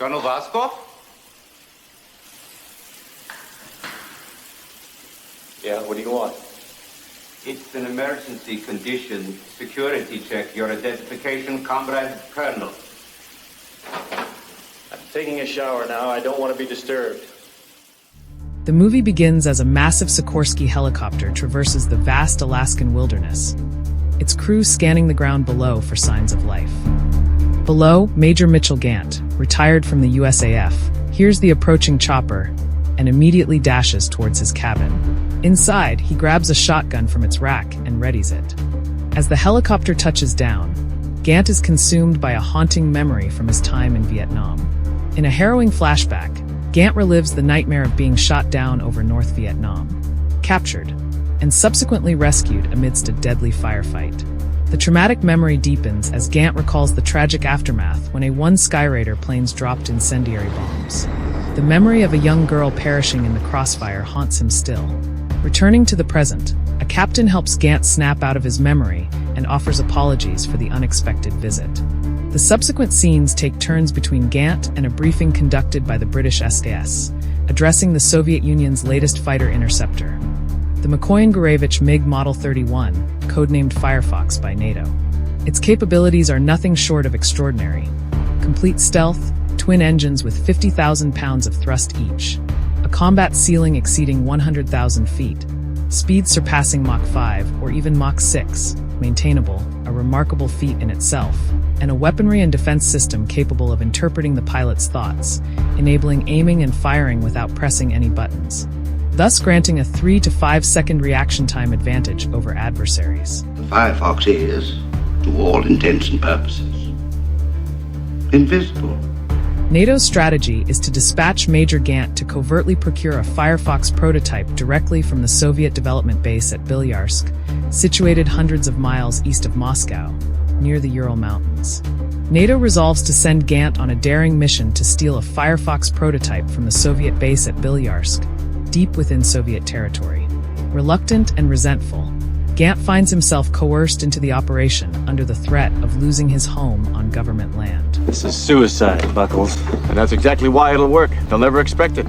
Colonel Vasco? Yeah, what do you want? It's an emergency condition. Security check. Your identification, Comrade Colonel. I'm taking a shower now. I don't want to be disturbed. The movie begins as a massive Sikorsky helicopter traverses the vast Alaskan wilderness, its crew scanning the ground below for signs of life. Below, Major Mitchell Gant, retired from the USAF, hears the approaching chopper and immediately dashes towards his cabin. Inside, he grabs a shotgun from its rack and readies it. As the helicopter touches down, Gant is consumed by a haunting memory from his time in Vietnam. In a harrowing flashback, Gant relives the nightmare of being shot down over North Vietnam, captured, and subsequently rescued amidst a deadly firefight. The traumatic memory deepens as Gant recalls the tragic aftermath when a Skyraider planes dropped incendiary bombs. The memory of a young girl perishing in the crossfire haunts him still. Returning to the present, a captain helps Gant snap out of his memory and offers apologies for the unexpected visit. The subsequent scenes take turns between Gant and a briefing conducted by the British SAS, addressing the Soviet Union's latest fighter interceptor, the Mikoyan-Gurevich MiG Model 31, codenamed Firefox by NATO. Its capabilities are nothing short of extraordinary. Complete stealth, twin engines with 50,000 pounds of thrust each, a combat ceiling exceeding 100,000 feet, speed surpassing Mach 5 or even Mach 6, maintainable, a remarkable feat in itself, and a weaponry and defense system capable of interpreting the pilot's thoughts, enabling aiming and firing without pressing any buttons, thus granting a 3 to 5 second reaction time advantage over adversaries. The Firefox is, to all intents and purposes, invisible. NATO's strategy is to dispatch Major Gant to covertly procure a Firefox prototype directly from the Soviet development base at Bilyarsk, situated hundreds of miles east of Moscow, near the Ural Mountains. NATO resolves to send Gant on a daring mission to steal a Firefox prototype from the Soviet base at Bilyarsk, deep within Soviet territory. Reluctant and resentful, Gant finds himself coerced into the operation under the threat of losing his home on government land. This is suicide, Buckles. And that's exactly why it'll work. They'll never expect it.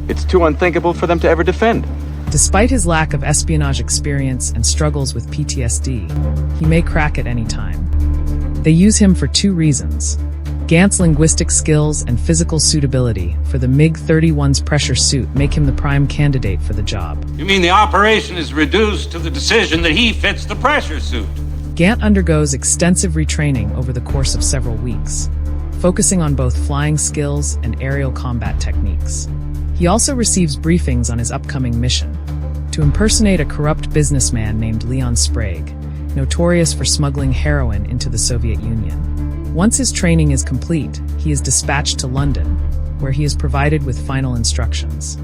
It's too unthinkable for them to ever defend. Despite his lack of espionage experience and struggles with PTSD, he may crack at any time. They use him for two reasons: Gant's linguistic skills and physical suitability for the MiG-31's pressure suit make him the prime candidate for the job. You mean the operation is reduced to the decision that he fits the pressure suit? Gant undergoes extensive retraining over the course of several weeks, focusing on both flying skills and aerial combat techniques. He also receives briefings on his upcoming mission: to impersonate a corrupt businessman named Leon Sprague, notorious for smuggling heroin into the Soviet Union. Once his training is complete, he is dispatched to London, where he is provided with final instructions.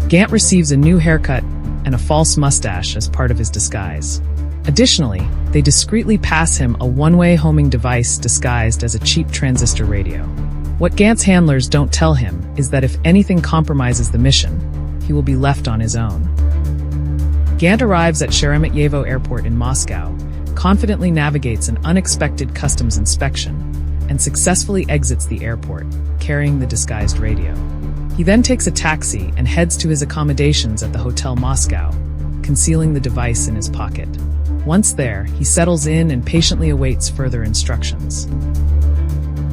Gant receives a new haircut and a false mustache as part of his disguise. Additionally, they discreetly pass him a one-way homing device disguised as a cheap transistor radio. What Gant's handlers don't tell him is that if anything compromises the mission, he will be left on his own. Gant arrives at Sheremetyevo Airport in Moscow, confidently navigates an unexpected customs inspection, and successfully exits the airport, carrying the disguised radio. He then takes a taxi and heads to his accommodations at the Hotel Moscow, concealing the device in his pocket. Once there, he settles in and patiently awaits further instructions.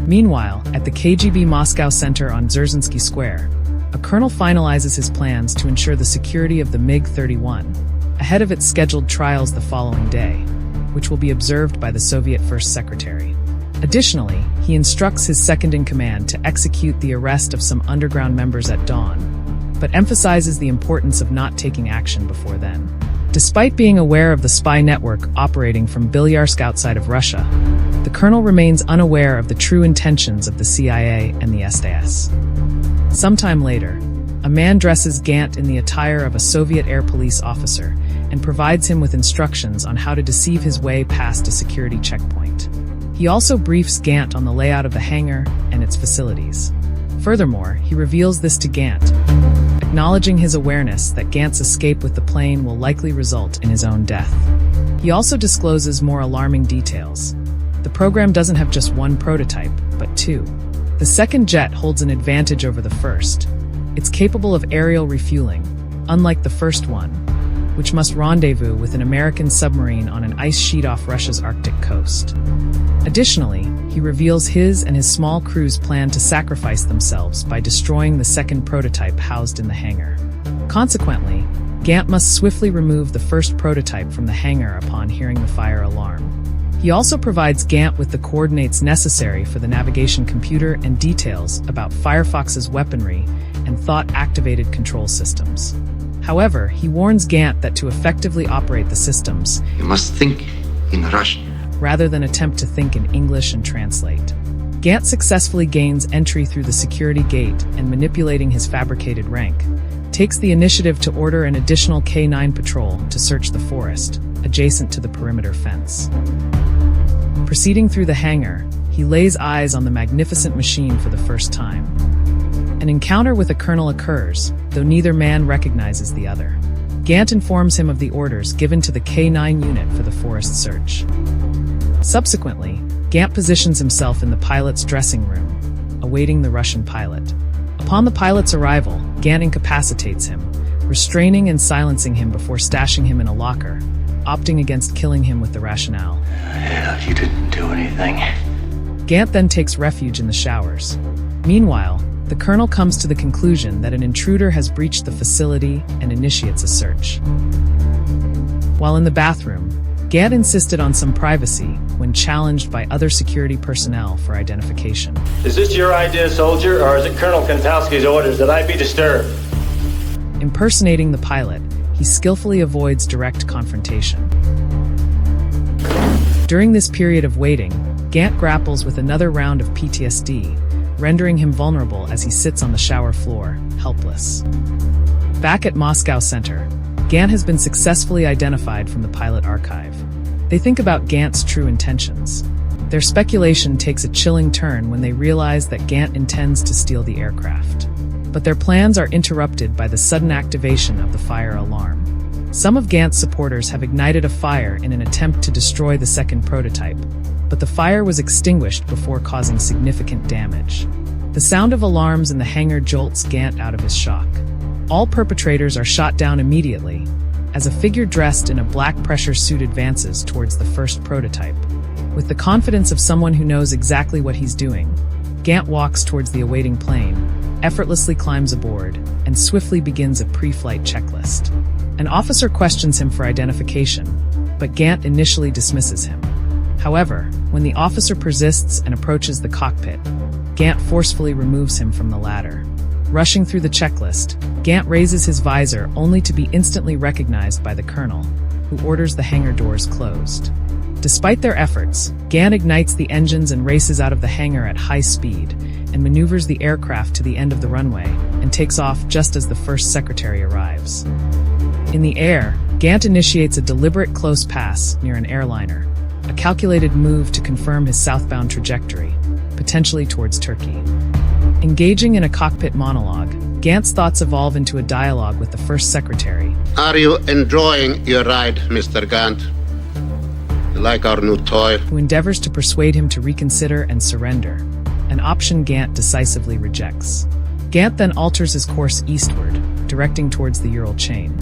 Meanwhile, at the KGB Moscow Center on Dzerzhinsky Square, a colonel finalizes his plans to ensure the security of the MiG-31, ahead of its scheduled trials the following day, which will be observed by the Soviet First Secretary. Additionally, he instructs his second-in-command to execute the arrest of some underground members at dawn, but emphasizes the importance of not taking action before then. Despite being aware of the spy network operating from Bilyarsk outside of Russia, the colonel remains unaware of the true intentions of the CIA and the SAS. Sometime later, a man dresses Gant in the attire of a Soviet air police officer and provides him with instructions on how to deceive his way past a security checkpoint. He also briefs Gant on the layout of the hangar and its facilities. Furthermore, he reveals this to Gant, acknowledging his awareness that Gant's escape with the plane will likely result in his own death. He also discloses more alarming details. The program doesn't have just one prototype, but two. The second jet holds an advantage over the first. It's capable of aerial refueling, unlike the first one, which must rendezvous with an American submarine on an ice sheet off Russia's Arctic coast. Additionally, he reveals his and his small crew's plan to sacrifice themselves by destroying the second prototype housed in the hangar. Consequently, Gant must swiftly remove the first prototype from the hangar upon hearing the fire alarm. He also provides Gant with the coordinates necessary for the navigation computer and details about Firefox's weaponry and thought-activated control systems. However, he warns Gant that to effectively operate the systems, You must think in Russian. rather than attempt to think in English and translate. Gant successfully gains entry through the security gate and, manipulating his fabricated rank, takes the initiative to order an additional K-9 patrol to search the forest, adjacent to the perimeter fence. Proceeding through the hangar, he lays eyes on the magnificent machine for the first time. An encounter with a colonel occurs, though neither man recognizes the other. Gant informs him of the orders given to the K-9 unit for the forest search. Subsequently, Gant positions himself in the pilot's dressing room, awaiting the Russian pilot. Upon the pilot's arrival, Gant incapacitates him, restraining and silencing him before stashing him in a locker, opting against killing him with the rationale. Hell, you didn't do anything. Gant then takes refuge in the showers. Meanwhile, the colonel comes to the conclusion that an intruder has breached the facility and initiates a search. While in the bathroom, Gant insisted on some privacy when challenged by other security personnel for identification. Is this your idea, soldier, or is it Colonel Kantowski's orders that I be disturbed? Impersonating the pilot, he skillfully avoids direct confrontation. During this period of waiting, Gant grapples with another round of PTSD, rendering him vulnerable as he sits on the shower floor, helpless. Back at Moscow Center, Gant has been successfully identified from the pilot archive. They think about Gant's true intentions. Their speculation takes a chilling turn when they realize that Gant intends to steal the aircraft. But their plans are interrupted by the sudden activation of the fire alarm. Some of Gant's supporters have ignited a fire in an attempt to destroy the second prototype, but the fire was extinguished before causing significant damage. The sound of alarms in the hangar jolts Gant out of his shock. All perpetrators are shot down immediately, as a figure dressed in a black pressure suit advances towards the first prototype. With the confidence of someone who knows exactly what he's doing, Gant walks towards the awaiting plane, effortlessly climbs aboard, and swiftly begins a pre-flight checklist. An officer questions him for identification, but Gant initially dismisses him. However, when the officer persists and approaches the cockpit, Gant forcefully removes him from the ladder. Rushing through the checklist, Gant raises his visor only to be instantly recognized by the colonel, who orders the hangar doors closed. Despite their efforts, Gant ignites the engines and races out of the hangar at high speed, and maneuvers the aircraft to the end of the runway, and takes off just as the first secretary arrives. In the air, Gant initiates a deliberate close pass near an airliner, a calculated move to confirm his southbound trajectory, potentially towards Turkey. Engaging in a cockpit monologue, Gant's thoughts evolve into a dialogue with the first secretary. Are you enjoying your ride, Mr. Gant? You like our new toy? Who endeavors to persuade him to reconsider and surrender, an option Gant decisively rejects. Gant then alters his course eastward, directing towards the Ural chain.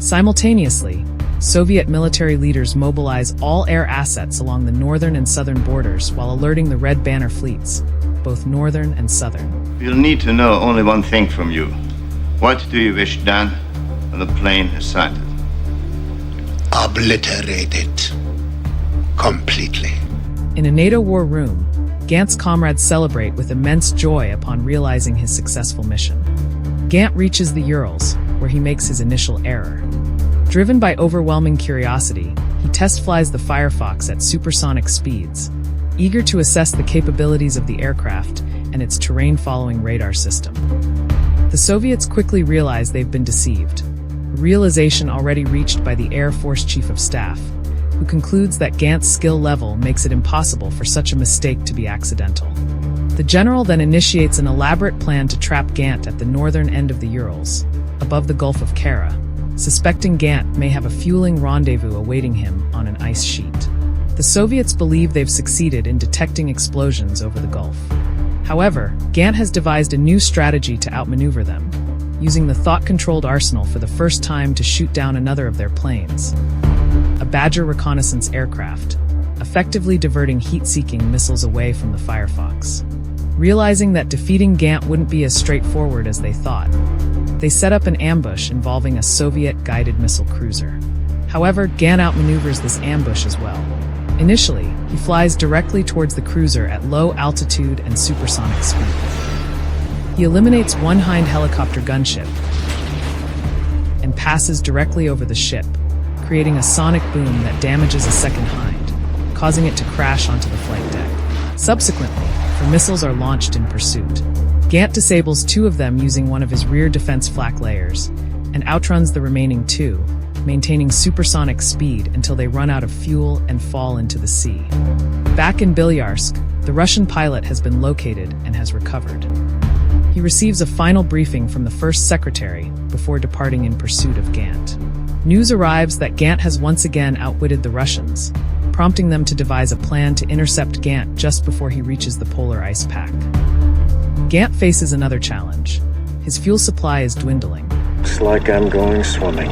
Simultaneously, Soviet military leaders mobilize all air assets along the northern and southern borders while alerting the Red Banner fleets, both northern and southern. We'll need to know only one thing from you. What do you wish done when the plane is sighted? Obliterate it. Completely. In a NATO war room, Gant's comrades celebrate with immense joy upon realizing his successful mission. Gant reaches the Urals, where he makes his initial error. Driven by overwhelming curiosity, he test flies the Firefox at supersonic speeds, eager to assess the capabilities of the aircraft and its terrain-following radar system. The Soviets quickly realize they've been deceived, a realization already reached by the Air Force Chief of Staff, who concludes that Gant's skill level makes it impossible for such a mistake to be accidental. The general then initiates an elaborate plan to trap Gant at the northern end of the Urals, above the Gulf of Kara, suspecting Gant may have a fueling rendezvous awaiting him on an ice sheet. The Soviets believe they've succeeded in detecting explosions over the Gulf. However, Gant has devised a new strategy to outmaneuver them, using the thought-controlled arsenal for the first time to shoot down another of their planes, a Badger reconnaissance aircraft, effectively diverting heat-seeking missiles away from the Firefox. Realizing that defeating Gant wouldn't be as straightforward as they thought, they set up an ambush involving a Soviet-guided missile cruiser. However, Gant outmaneuvers this ambush as well. Initially, he flies directly towards the cruiser at low altitude and supersonic speed. He eliminates one Hind helicopter gunship and passes directly over the ship, creating a sonic boom that damages a second Hind, causing it to crash onto the flight deck. Subsequently, the missiles are launched in pursuit. Gant disables two of them using one of his rear defense flak layers and outruns the remaining two, maintaining supersonic speed until they run out of fuel and fall into the sea. Back in Bilyarsk, the Russian pilot has been located and has recovered. He receives a final briefing from the first secretary before departing in pursuit of Gant. News arrives that Gant has once again outwitted the Russians, prompting them to devise a plan to intercept Gant just before he reaches the polar ice pack. Gant faces another challenge. His fuel supply is dwindling. Looks like I'm going swimming.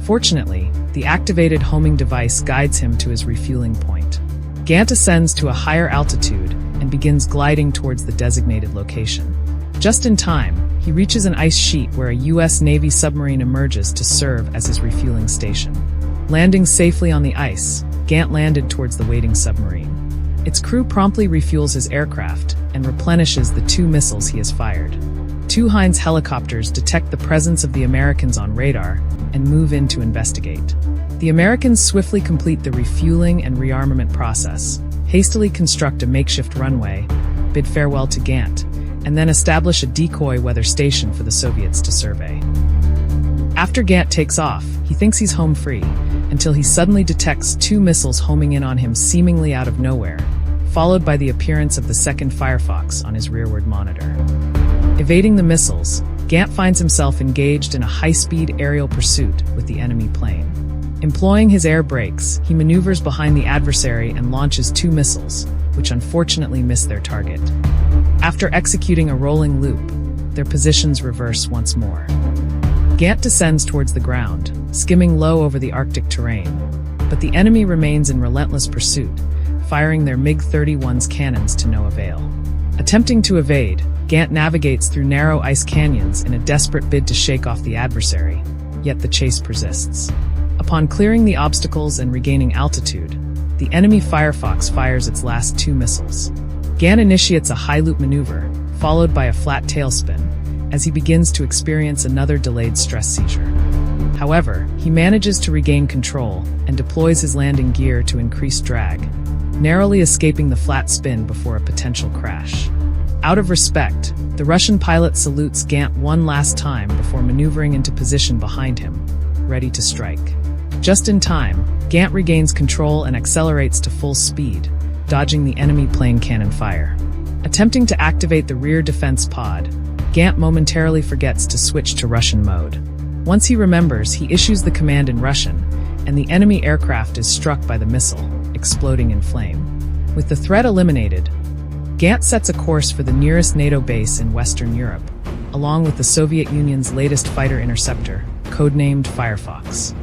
Fortunately, the activated homing device guides him to his refueling point. Gant ascends to a higher altitude and begins gliding towards the designated location. Just in time, he reaches an ice sheet where a U.S. Navy submarine emerges to serve as his refueling station. Landing safely on the ice, Gant landed towards the waiting submarine. Its crew promptly refuels his aircraft and replenishes the two missiles he has fired. Two Heinz helicopters detect the presence of the Americans on radar and move in to investigate. The Americans swiftly complete the refueling and rearmament process, hastily construct a makeshift runway, bid farewell to Gant, and then establish a decoy weather station for the Soviets to survey. After Gant takes off, he thinks he's home free, until he suddenly detects two missiles homing in on him seemingly out of nowhere, followed by the appearance of the second Firefox on his rearward monitor. Evading the missiles, Gant finds himself engaged in a high-speed aerial pursuit with the enemy plane. Employing his air brakes, he maneuvers behind the adversary and launches two missiles, which unfortunately miss their target. After executing a rolling loop, their positions reverse once more. Gant descends towards the ground, skimming low over the Arctic terrain, but the enemy remains in relentless pursuit, firing their MiG-31's cannons to no avail. Attempting to evade, Gant navigates through narrow ice canyons in a desperate bid to shake off the adversary, yet the chase persists. Upon clearing the obstacles and regaining altitude, the enemy Firefox fires its last two missiles. Gant initiates a high-loop maneuver, followed by a flat tailspin, as he begins to experience another delayed stress seizure. However, he manages to regain control and deploys his landing gear to increase drag, narrowly escaping the flat spin before a potential crash. Out of respect, the Russian pilot salutes Gant one last time before maneuvering into position behind him, ready to strike. Just in time, Gant regains control and accelerates to full speed, dodging the enemy plane cannon fire. Attempting to activate the rear defense pod, Gant momentarily forgets to switch to Russian mode. Once he remembers, he issues the command in Russian, and the enemy aircraft is struck by the missile, exploding in flame. With the threat eliminated, Gant sets a course for the nearest NATO base in Western Europe, along with the Soviet Union's latest fighter interceptor, codenamed Firefox.